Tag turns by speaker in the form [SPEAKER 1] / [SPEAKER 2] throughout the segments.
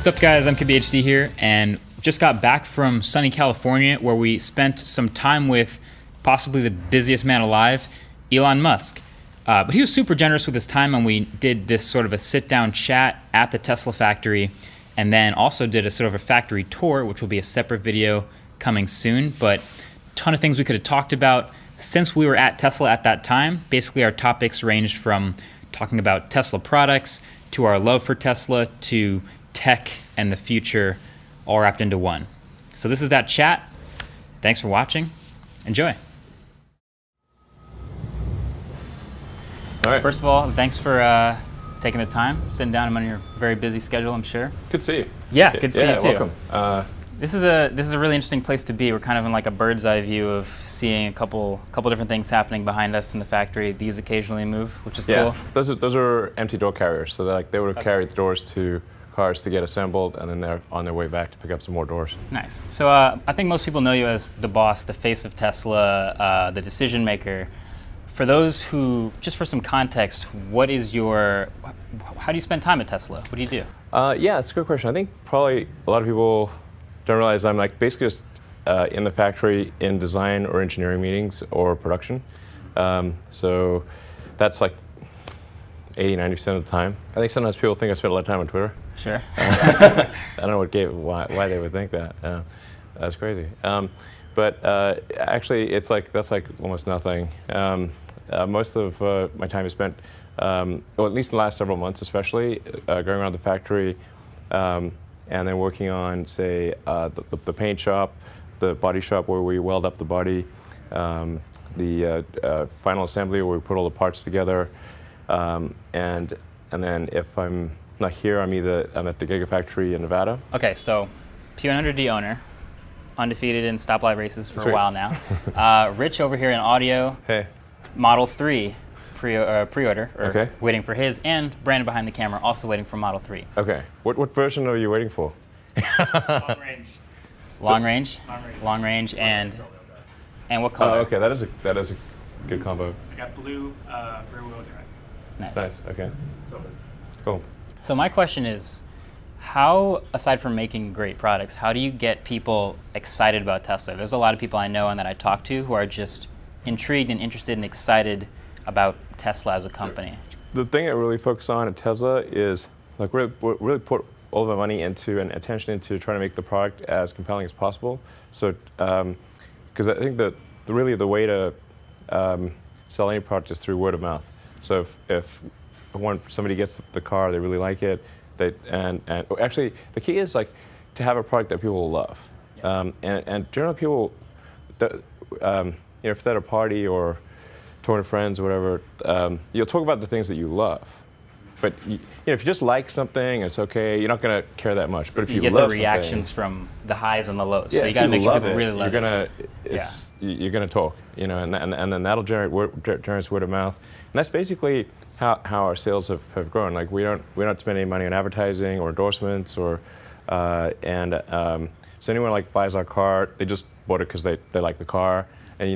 [SPEAKER 1] What's up, guys? I'm KBHD here, and just got back from sunny California, where we spent some time with possibly the busiest man alive, Elon Musk. But he was super generous with his time, and we did this sort of a sit-down chat at the Tesla factory, and then also did a sort of a factory tour, which will be a separate video coming soon. But a ton of things we could have talked about since we were at Tesla at that time. Basically, our topics ranged from talking about Tesla products to our love for Tesla to tech and the future, all wrapped into one. So this is that chat. Thanks for watching. Enjoy.
[SPEAKER 2] All right.
[SPEAKER 1] First of all, thanks for taking the time, sitting down. I'm on your very busy schedule, I'm sure.
[SPEAKER 2] Good to see you.
[SPEAKER 1] Yeah, good to see you too.
[SPEAKER 2] Welcome.
[SPEAKER 1] This is a really interesting place to be. We're kind of in like a bird's eye view of seeing a couple different things happening behind us in the factory. These occasionally move, which is cool.
[SPEAKER 2] Those are empty door carriers. So they would have carried the doors to cars to get assembled, and then they're on their way back to pick up some more doors.
[SPEAKER 1] Nice. So I think most people know you as the boss, the face of Tesla, the decision maker. For those who, just for some context, how do you spend time at Tesla? What do you do?
[SPEAKER 2] Yeah, it's a good question. I think probably a lot of people don't realize I'm like basically just in the factory in design or engineering meetings or production. So that's like 80-90% of the time. I think sometimes people think I spend a lot of time on Twitter.
[SPEAKER 1] Sure.
[SPEAKER 2] I don't know why they would think that. That's crazy. But actually, that's like almost nothing. Most of my time is spent, well, at least in the last several months, especially going around the factory, and then working on, say, the paint shop, the body shop where we weld up the body, the final assembly where we put all the parts together, and then if I'm not here, I'm at the Gigafactory in Nevada.
[SPEAKER 1] Okay, so P100D owner, undefeated in stoplight races for
[SPEAKER 2] Sweet.
[SPEAKER 1] a while now. Rich over here in audio.
[SPEAKER 2] Hey.
[SPEAKER 1] Model 3 pre-order,
[SPEAKER 2] Okay.
[SPEAKER 1] waiting for his, and Brandon behind the camera also waiting for Model 3.
[SPEAKER 2] Okay. What version are you waiting for?
[SPEAKER 3] Long range.
[SPEAKER 1] Long range?
[SPEAKER 3] Long range.
[SPEAKER 1] Long range, and what color?
[SPEAKER 2] Oh, okay. That is a good combo.
[SPEAKER 3] I got blue rear wheel drive.
[SPEAKER 1] Nice.
[SPEAKER 2] Nice. Okay.
[SPEAKER 3] Silver.
[SPEAKER 2] Cool.
[SPEAKER 1] So my question is, how, aside from making great products, how do you get people excited about Tesla? There's a lot of people I know and that I talk to who are just intrigued and interested and excited about Tesla as a company.
[SPEAKER 2] The thing that we really focus on at Tesla is like we really put all of our money into and attention into trying to make the product as compelling as possible. So, because I think that really the way to sell any product is through word of mouth. So if somebody gets the car, they really like it, and actually the key is like to have a product that people will love. Yeah. And generally people, if they're at a party or talking to friends or whatever, you'll talk about the things that you love. But if you just like something, it's okay. You're not going to care that much. But if you
[SPEAKER 1] get
[SPEAKER 2] love
[SPEAKER 1] the reactions from the highs and the lows,
[SPEAKER 2] yeah,
[SPEAKER 1] so you got to make sure people really love
[SPEAKER 2] you're gonna talk, and then that'll generate word of mouth, and that's basically how our sales have grown. Like we don't spend any money on advertising or endorsements or so anyone like buys our car, they just bought it because they like the car, and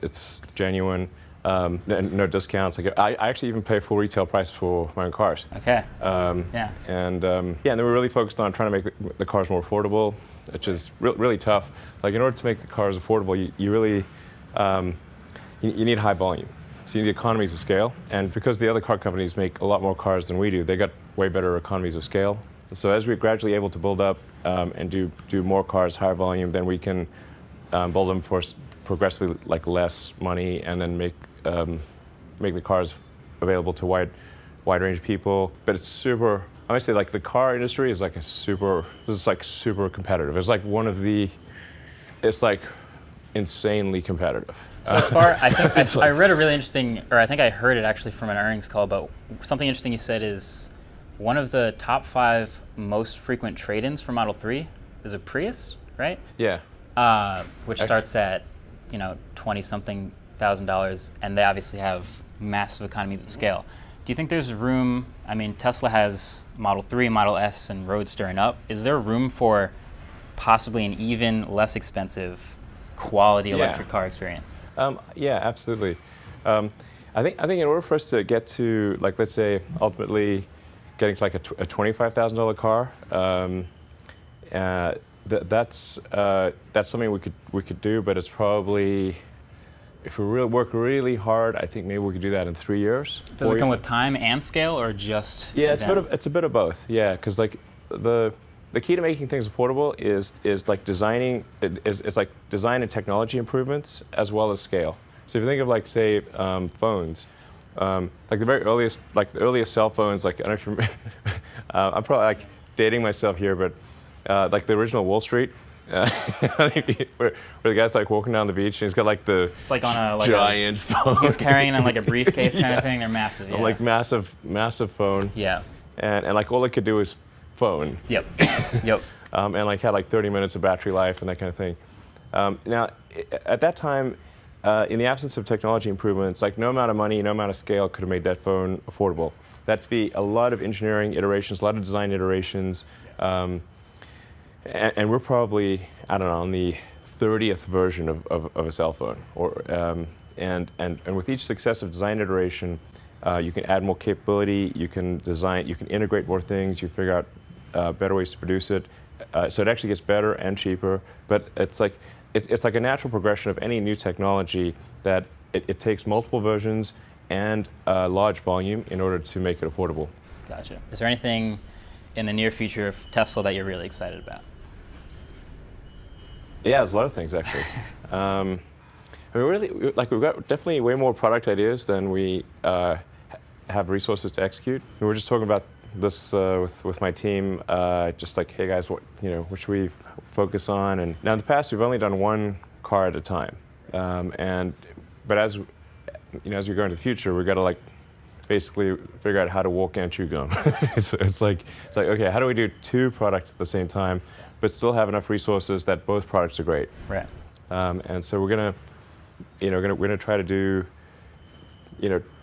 [SPEAKER 2] it's genuine. No discounts. Like I actually even pay full retail price for my own cars.
[SPEAKER 1] Okay.
[SPEAKER 2] Yeah. And then we're really focused on trying to make the cars more affordable, which is really tough. Like in order to make the cars affordable, you really you need high volume. So you need economies of scale. And because the other car companies make a lot more cars than we do, they got way better economies of scale. So as we're gradually able to build up and do more cars, higher volume, then we can build them for progressively like less money, and then make the cars available to wide range of people. But it's super. Honestly, like the car industry is like super competitive. It's like insanely competitive.
[SPEAKER 1] So as far, I think I read a really interesting, or I think I heard it actually from an earnings call, but something interesting you said is one of the top 5 most frequent trade-ins for Model 3 is a Prius, right?
[SPEAKER 2] Yeah.
[SPEAKER 1] Which starts at, $20-something thousand, and they obviously have massive economies of scale. Do you think there's room? I mean, Tesla has Model 3, Model S, and Roadster and up. Is there room for possibly an even less expensive quality electric car experience?
[SPEAKER 2] Yeah, absolutely. I think in order for us to get to, like, let's say ultimately getting to like a $25,000 car. That's something we could do, but it's probably, if we work really hard, I think maybe we could do that in 3 years.
[SPEAKER 1] Does it come with time and scale, or just?
[SPEAKER 2] Yeah, it's a bit of both. Yeah, because like the key to making things affordable is like designing. It's like design and technology improvements as well as scale. So if you think of like say phones, like the earliest cell phones, like I don't know if you remember, I'm probably like dating myself here, but like the original Wall Street. Where the guy's like walking down the beach and he's got like the
[SPEAKER 1] It's like on a
[SPEAKER 2] giant phone.
[SPEAKER 1] He's carrying on like a briefcase kind of thing. They're massive. Yeah.
[SPEAKER 2] Like massive phone.
[SPEAKER 1] Yeah.
[SPEAKER 2] And like all it could do is phone.
[SPEAKER 1] Yep. Yep.
[SPEAKER 2] And like had like 30 minutes of battery life and that kind of thing. Now, at that time, in the absence of technology improvements, like no amount of money, no amount of scale could have made that phone affordable. That'd be a lot of engineering iterations, a lot of design iterations. And we're probably, I don't know, on the 30th version of a cell phone. And with each successive design iteration, you can add more capability, you can integrate more things, you figure out better ways to produce it. So it actually gets better and cheaper, but it's like a natural progression of any new technology that it takes multiple versions and large volume in order to make it affordable.
[SPEAKER 1] Gotcha. Is there anything in the near future of Tesla that you're really excited about?
[SPEAKER 2] Yeah, there's a lot of things actually. I mean, we've got definitely way more product ideas than we have resources to execute. We were just talking about this with my team, just like, hey guys, what should we focus on? And now in the past, we've only done one car at a time. But as we go into the future, we've got to like basically figure out how to walk and chew gum. So it's like, okay, how do we do two products at the same time, but still have enough resources that both products are great?
[SPEAKER 1] Right. And
[SPEAKER 2] so we're gonna try to do,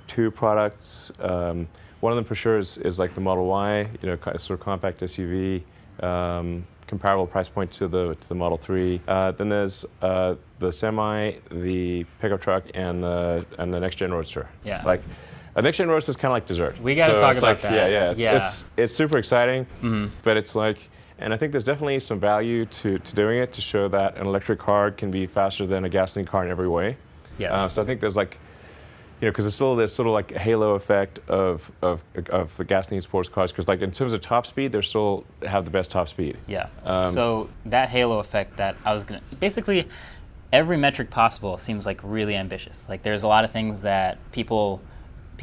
[SPEAKER 2] two products. One of them for sure is like the Model Y, sort of compact SUV, comparable price point to the Model 3. Then there's the Semi, the pickup truck, and the next gen Roadster.
[SPEAKER 1] Yeah.
[SPEAKER 2] Like, a next gen Roadster is kind of like dessert.
[SPEAKER 1] We got to talk about
[SPEAKER 2] like,
[SPEAKER 1] that.
[SPEAKER 2] Yeah. It's super exciting, but it's like, and I think there's definitely some value to doing it to show that an electric car can be faster than a gasoline car in every way.
[SPEAKER 1] Yes.
[SPEAKER 2] So I think there's like, because there's still this sort of like a halo effect of the gasoline sports cars, because like in terms of top speed, they still have the best top speed.
[SPEAKER 1] Yeah. So that halo effect that I was basically every metric possible seems like really ambitious. Like there's a lot of things that people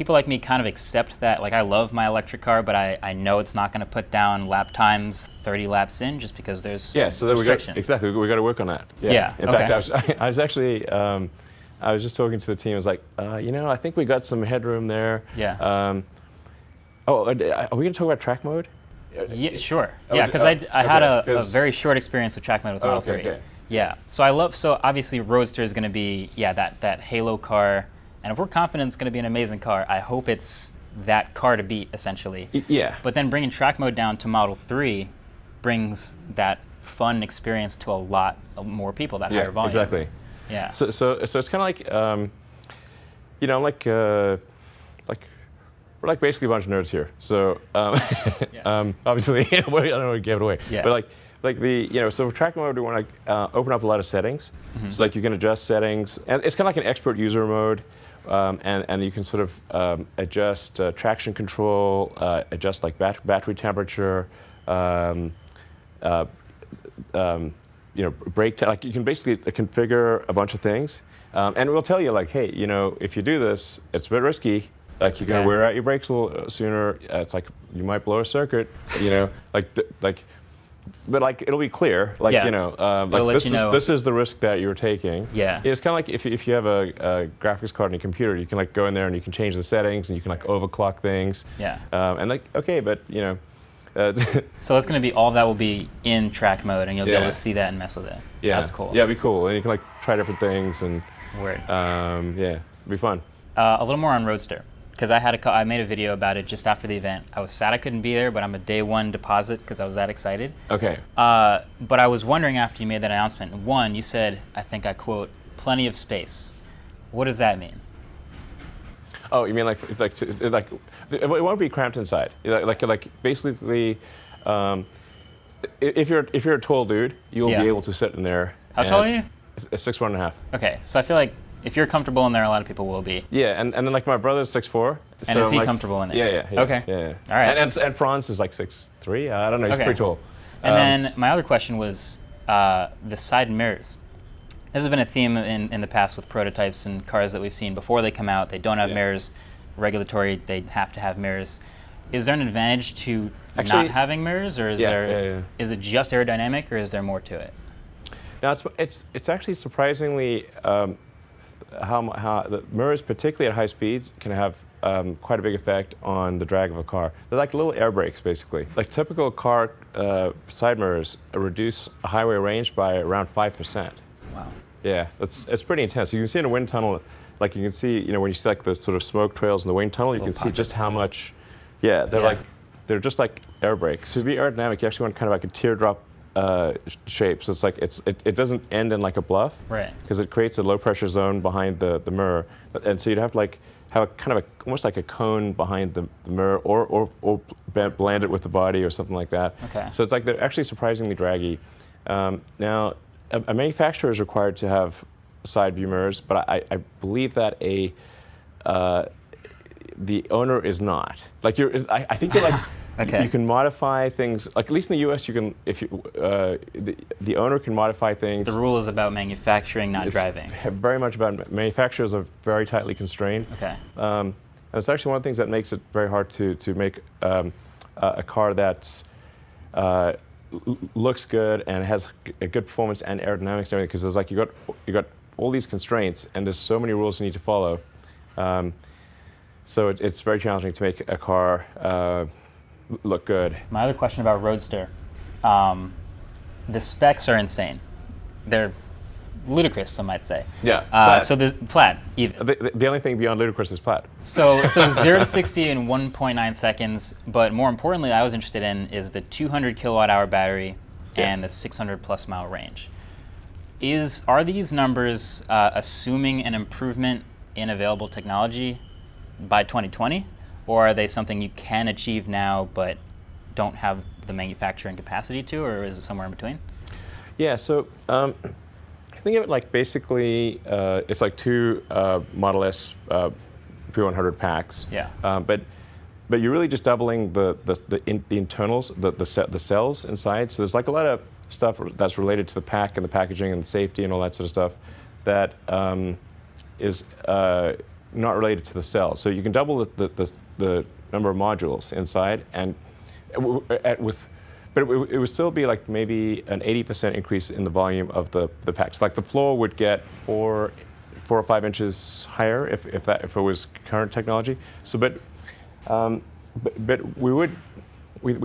[SPEAKER 1] like me kind of accept that, like I love my electric car, but I know it's not going to put down lap times 30 laps in just because there's restrictions.
[SPEAKER 2] We got to work on that. Yeah. In fact, I was actually, I was just talking to the team. I was like, I think we got some headroom there.
[SPEAKER 1] Yeah.
[SPEAKER 2] Are we going to talk about track mode?
[SPEAKER 1] Yeah, sure. Yeah, because I had a very short experience with track mode with Model 3.
[SPEAKER 2] Okay.
[SPEAKER 1] Yeah. So obviously Roadster is going to be, that halo car. And if we're confident it's going to be an amazing car, I hope it's that car to beat, essentially.
[SPEAKER 2] Yeah.
[SPEAKER 1] But then bringing track mode down to Model 3 brings that fun experience to a lot more people, that higher volume.
[SPEAKER 2] Exactly.
[SPEAKER 1] Yeah.
[SPEAKER 2] So it's kind of like, we're like basically a bunch of nerds here. So obviously, I don't know what gave it away.
[SPEAKER 1] Yeah.
[SPEAKER 2] But so for track mode, we want to open up a lot of settings. So like you can adjust settings, and it's kind of like an expert user mode. And you can sort of adjust traction control, adjust like battery temperature, brake. Like you can basically configure a bunch of things, and it will tell you like, hey, if you do this, it's a bit risky. Like you're gonna wear out your brakes a little sooner. It's like you might blow a circuit. But like it'll be clear, like this is the risk that you're taking.
[SPEAKER 1] Yeah.
[SPEAKER 2] It's kind of like if you have a graphics card on your computer, you can like go in there and you can change the settings and you can like overclock things.
[SPEAKER 1] Yeah.
[SPEAKER 2] And like but
[SPEAKER 1] So it's going to be all of that will be in track mode, and you'll be able to see that and mess with it.
[SPEAKER 2] Yeah.
[SPEAKER 1] That's cool.
[SPEAKER 2] Yeah, it'd be cool, and you can like try different things and.
[SPEAKER 1] Word.
[SPEAKER 2] It'd be fun.
[SPEAKER 1] A little more on Roadster. Because I made a video about it just after the event. I was sad I couldn't be there, but I'm a day one deposit because I was that excited.
[SPEAKER 2] Okay.
[SPEAKER 1] But I was wondering after you made that announcement, one, you said, I think I quote, plenty of space. What does that mean?
[SPEAKER 2] Oh, you mean it won't be cramped inside. Like basically, if you're a tall dude, you'll
[SPEAKER 1] Yeah.
[SPEAKER 2] be able to sit in there.
[SPEAKER 1] How tall are you?
[SPEAKER 2] 6'1.5".
[SPEAKER 1] Okay, so I feel like if you're comfortable in there, a lot of people will be.
[SPEAKER 2] Yeah, and then like my brother's 6'4".
[SPEAKER 1] And is he comfortable in it?
[SPEAKER 2] Yeah.
[SPEAKER 1] Okay.
[SPEAKER 2] Yeah.
[SPEAKER 1] All right.
[SPEAKER 2] And Franz is like 6'3". I don't know. He's
[SPEAKER 1] Okay.
[SPEAKER 2] pretty tall.
[SPEAKER 1] And then my other question was the side mirrors. This has been a theme in the past with prototypes and cars that we've seen before they come out. They don't have
[SPEAKER 2] Yeah.
[SPEAKER 1] mirrors. Regulatory, they have to have mirrors. Is there an advantage to
[SPEAKER 2] Actually-
[SPEAKER 1] not having mirrors, or is is it just aerodynamic, or is there more to it?
[SPEAKER 2] Now it's actually surprisingly how the mirrors, particularly at high speeds, can have quite a big effect on the drag of a car. They're like little air brakes, basically. Like typical car side mirrors reduce a highway range by around 5%.
[SPEAKER 1] Wow.
[SPEAKER 2] Yeah, it's pretty intense. You can see in a wind tunnel, like you can see, when you see like those sort of smoke trails in the wind tunnel, you can see just how much. Yeah, they're just like air brakes. To be aerodynamic, you actually want kind of like a teardrop shape. So it's like it doesn't end in like a bluff,
[SPEAKER 1] Right.
[SPEAKER 2] Because it creates a low pressure zone behind the mirror, and so you'd have to like have a kind of almost like a cone behind the mirror, or blend it with the body or something like that.
[SPEAKER 1] Okay.
[SPEAKER 2] So it's like they're actually surprisingly draggy. Now, a manufacturer is required to have side view mirrors, but I believe that the owner is not. Like I think you're like.
[SPEAKER 1] Okay.
[SPEAKER 2] You can modify things, like at least in the U.S. you can, if you, the owner can modify things.
[SPEAKER 1] The rule is about manufacturing, not driving.
[SPEAKER 2] Very much about manufacturers are very tightly constrained.
[SPEAKER 1] Okay.
[SPEAKER 2] And it's actually one of the things that makes it very hard to make a car that looks good and has a good performance and aerodynamics and everything, because there's like you got all these constraints and there's so many rules you need to follow. So it's very challenging to make a car look good.
[SPEAKER 1] My other question about Roadster, the specs are insane. They're ludicrous, some might say.
[SPEAKER 2] Yeah. Plaid.
[SPEAKER 1] So the Plaid, even.
[SPEAKER 2] The only thing beyond ludicrous is Plaid.
[SPEAKER 1] So 0 to 60 in 1.9 seconds, but more importantly, I was interested in is the 200 kilowatt hour battery and the 600 plus mile range. Are these numbers assuming an improvement in available technology by 2020? Or are they something you can achieve now but don't have the manufacturing capacity to, or is it somewhere in between?
[SPEAKER 2] Yeah, so think of it like basically it's like two Model S P100 packs.
[SPEAKER 1] Yeah.
[SPEAKER 2] But you're really just doubling the internals, the cells inside. So there's like a lot of stuff that's related to the pack and the packaging and safety and all that sort of stuff that is not related to the cells. So you can double the number of modules inside, and but it would still be like maybe an 80% increase in the volume of the packs. Like the floor would get 4 or 5 inches higher if it was current technology. So but we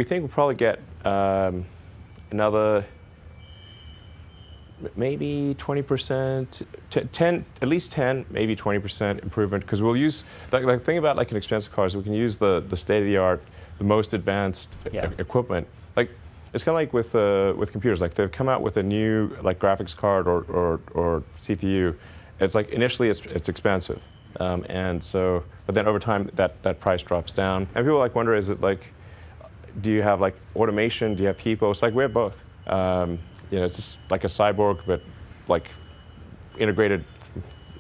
[SPEAKER 2] think we'll probably get another maybe 20%, 10, at least 10, maybe 20% improvement, because we'll use, the thing about like an expensive car is we can use the state-of-the-art, the most advanced equipment. Like, it's kind of like with computers, like they've come out with a new like graphics card or CPU. It's like initially it's expensive, and so, but then over time that price drops down. And people like wonder, is it like, do you have like automation? Do you have people? It's like we have both. It's just like a cyborg, but like integrated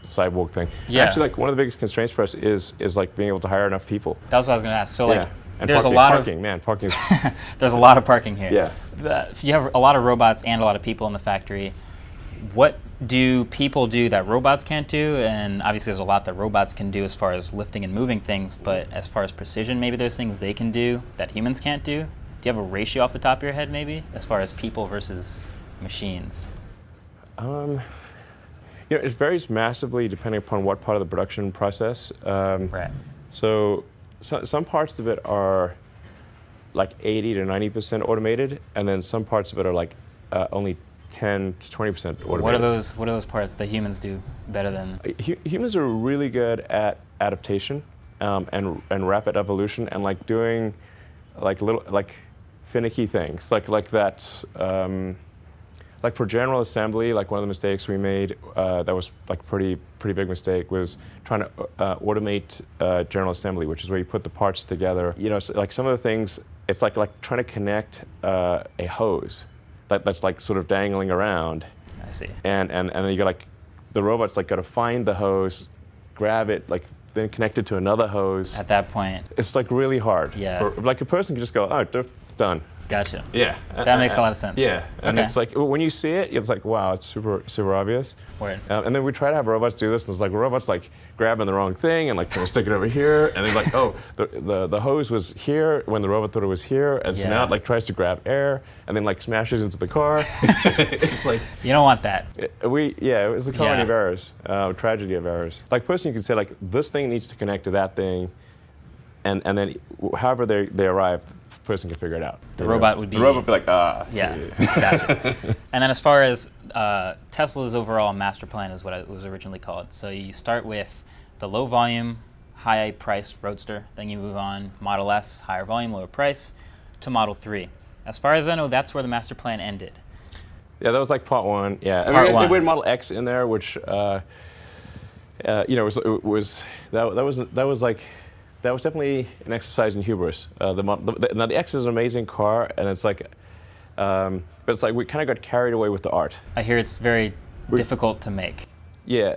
[SPEAKER 2] cyborg thing.
[SPEAKER 1] Yeah.
[SPEAKER 2] Actually, like one of the biggest constraints for us is like being able to hire enough people.
[SPEAKER 1] That was what I was going to ask. So like,
[SPEAKER 2] And
[SPEAKER 1] there's
[SPEAKER 2] parking,
[SPEAKER 1] a lot
[SPEAKER 2] parking,
[SPEAKER 1] of
[SPEAKER 2] man, parking.
[SPEAKER 1] there's a lot of parking here.
[SPEAKER 2] Yeah.
[SPEAKER 1] You have a lot of robots and a lot of people in the factory. What do people do that robots can't do? And obviously, there's a lot that robots can do as far as lifting and moving things. But as far as precision, maybe there's things they can do that humans can't do. Do you have a ratio off the top of your head, maybe, as far as people versus machines?
[SPEAKER 2] It varies massively depending upon what part of the production process.
[SPEAKER 1] Right.
[SPEAKER 2] So some parts of it are like 80 to 90% automated, and then some parts of it are like only 10 to 20% automated.
[SPEAKER 1] What are those parts that humans do better than?
[SPEAKER 2] Humans are really good at adaptation and rapid evolution, and like doing like little like finicky things like that. like for general assembly, like one of the mistakes we made that was like pretty big mistake was trying to automate general assembly, which is where you put the parts together. You know, so like some of the things, it's like trying to connect a hose that's like sort of dangling around.
[SPEAKER 1] I see.
[SPEAKER 2] And then you got like the robot's like got to find the hose, grab it, like then connect it to another hose.
[SPEAKER 1] At that point.
[SPEAKER 2] It's like really hard.
[SPEAKER 1] Yeah.
[SPEAKER 2] Like a person can just go, oh, they're done.
[SPEAKER 1] Gotcha.
[SPEAKER 2] Yeah.
[SPEAKER 1] That makes a lot of sense.
[SPEAKER 2] Yeah. And
[SPEAKER 1] Okay.
[SPEAKER 2] it's like when you see it, it's like, wow, it's super obvious.
[SPEAKER 1] Word.
[SPEAKER 2] And then we try to have robots do this, and it's like robots like grabbing the wrong thing and like trying to stick it over here, and then like, oh, the hose was here when the robot thought it was here, and so now it like tries to grab air and then like smashes into the car. It's like
[SPEAKER 1] You don't want that.
[SPEAKER 2] it was a comedy of errors, tragedy of errors. Like person, you could say like this thing needs to connect to that thing, and then however they arrive, the person can figure it out.
[SPEAKER 1] The robot would be.
[SPEAKER 2] The robot would be like, ah.
[SPEAKER 1] Yeah, gotcha. And then as far as Tesla's overall master plan is what it was originally called. So you start with the low volume, high price Roadster, then you move on Model S, higher volume, lower price, to Model 3. As far as I know, that's where the master plan ended.
[SPEAKER 2] Yeah, that was like part one. Yeah,
[SPEAKER 1] Part one.
[SPEAKER 2] We had Model X in there, which you know that was definitely an exercise in hubris. Now the X is an amazing car, and it's like, but it's like we kind of got carried away with the art.
[SPEAKER 1] I hear it's very difficult to make.
[SPEAKER 2] Yeah,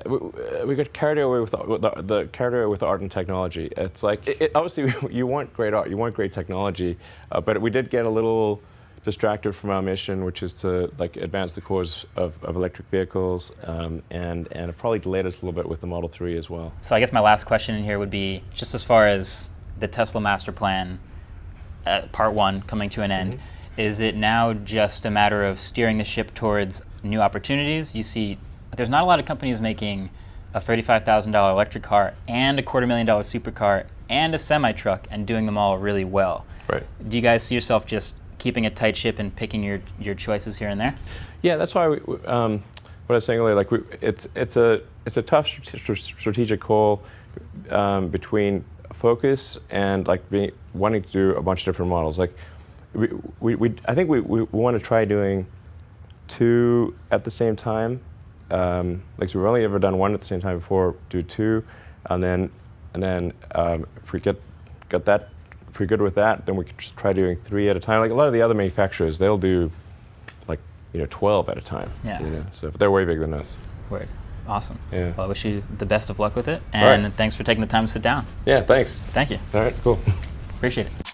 [SPEAKER 2] we got carried away with the art and technology. It's like obviously you want great art, you want great technology, but we did get a little distracted from our mission, which is to like advance the cause of electric vehicles, and it probably delayed us a little bit with the Model 3 as well.
[SPEAKER 1] So I guess my last question in here would be, just as far as the Tesla master plan, part one coming to an end, is it now just a matter of steering the ship towards new opportunities? You see, there's not a lot of companies making a $35,000 electric car and a $250,000 supercar and a semi-truck and doing them all really well.
[SPEAKER 2] Right.
[SPEAKER 1] Do you guys see yourself just keeping a tight ship and picking your choices here and there?
[SPEAKER 2] Yeah, that's why what I was saying earlier, like it's a tough strategic call between focus and like wanting to do a bunch of different models. Like I think we want to try doing two at the same time. Like so we've only ever done one at the same time before. Do two, and then if we get that. If we're good with that, then we can just try doing 3 at a time. Like a lot of the other manufacturers, they'll do like 12 at a time.
[SPEAKER 1] Yeah.
[SPEAKER 2] So they're way bigger than us.
[SPEAKER 1] Word. Awesome.
[SPEAKER 2] Yeah.
[SPEAKER 1] Well, I wish you the best of luck with it, and thanks for taking the time to sit down.
[SPEAKER 2] Yeah, thanks.
[SPEAKER 1] Thank you.
[SPEAKER 2] All right, cool.
[SPEAKER 1] Appreciate it.